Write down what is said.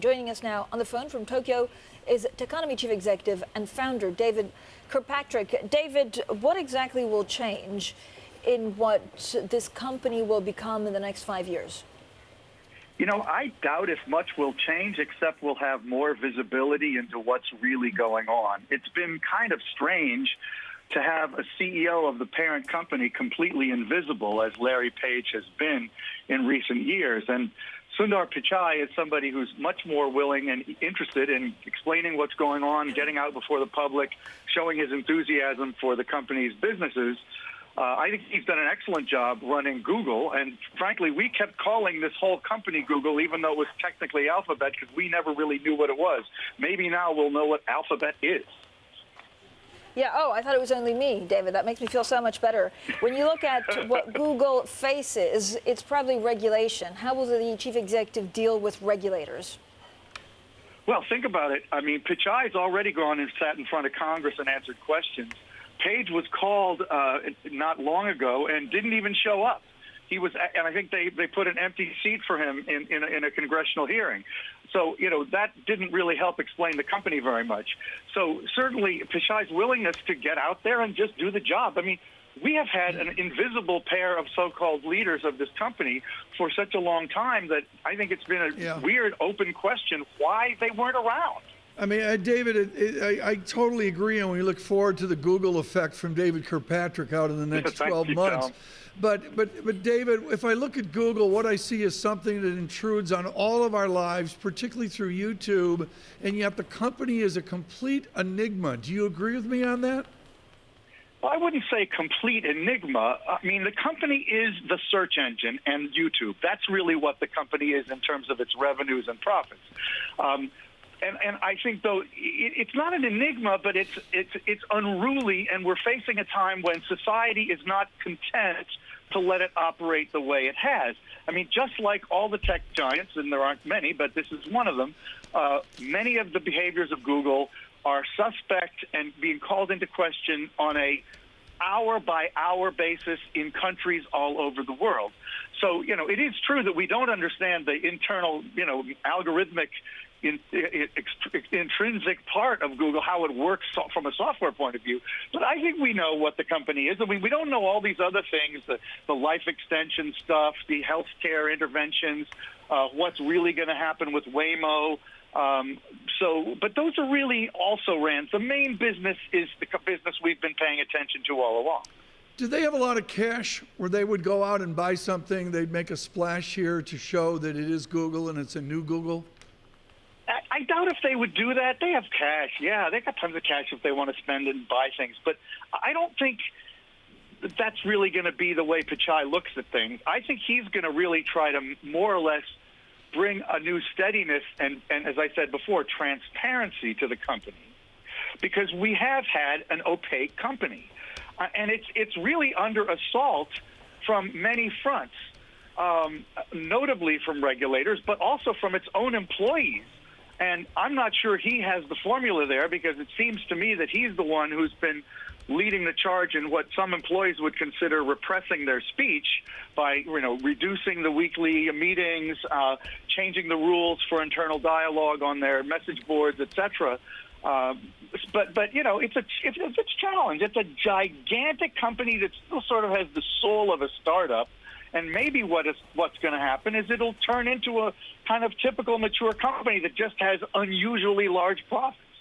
Joining us now on the phone from Tokyo is Techonomy Chief Executive and Founder David Kirkpatrick. David, what exactly will change in what this company will become in the next 5 years? You know, I doubt if much will change, except we'll have more visibility into what's really going on. It's been kind of strange to have a CEO of the parent company completely invisible, as Larry Page has been in recent years. And Sundar Pichai is somebody who's much more willing and interested in explaining what's going on, getting out before the public, showing his enthusiasm for the company's businesses. I think he's done an excellent job running Google, and frankly, we kept calling this whole company Google, even though it was technically Alphabet, because we never really knew what it was. Maybe now we'll know what Alphabet is. Yeah, I thought it was only me, David. That makes me feel so much better. When you look at what Google faces, it's probably regulation. How will the chief executive deal with regulators? Well, think about it. I mean, Pichai's already gone and sat in front of Congress and answered questions. Page was called not long ago and didn't even show up. He was, and I think they put an empty seat for him in a congressional hearing. So, you know, that didn't really help explain the company very much. So certainly Pichai's willingness to get out there and just do the job. I mean, we have had an invisible pair of so-called leaders of this company for such a long time that I think it's been a weird open question why they weren't around. I mean, David, I totally agree, and we look forward to the Google effect from David Kirkpatrick out in the next 12 months. But David, if I look at Google, what I see is something that intrudes on all of our lives, particularly through YouTube, and yet the company is a complete enigma. Do you agree with me on that? Well, I wouldn't say complete enigma. I mean, the company is the search engine and YouTube. That's really what the company is in terms of its revenues and profits. And I think, though, it's not an enigma, but it's unruly, and we're facing a time when society is not content to let it operate the way it has. I mean, just like all the tech giants, and there aren't many, but this is one of them, many of the behaviors of Google are suspect and being called into question on a hour-by-hour basis in countries all over the world. So, you know, it is true that we don't understand the internal, you know, algorithmic intrinsic part of Google, how it works from a software point of view. But I think we know what the company is. I mean, we don't know all these other things, the life extension stuff, the healthcare interventions, what's really going to happen with Waymo. But those are really also RANs. The main business is the business we've been paying attention to all along. Do they have a lot of cash where they would go out and buy something, they'd make a splash here to show that it is Google and it's a new Google? I doubt if they would do that. They have cash. Yeah, they got tons of cash if they want to spend and buy things. But I don't think that's really going to be the way Pichai looks at things. I think he's going to really try to more or less bring a new steadiness and as I said before, transparency to the company. Because we have had an opaque company. And it's really under assault from many fronts, notably from regulators, but also from its own employees. And I'm not sure he has the formula there, because it seems to me that he's the one who's been leading the charge in what some employees would consider repressing their speech by, you know, reducing the weekly meetings, changing the rules for internal dialogue on their message boards, etc. But you know, it's a challenge. It's a gigantic company that still sort of has the soul of a startup. And maybe what's going to happen is it'll turn into a kind of typical mature company that just has unusually large profits.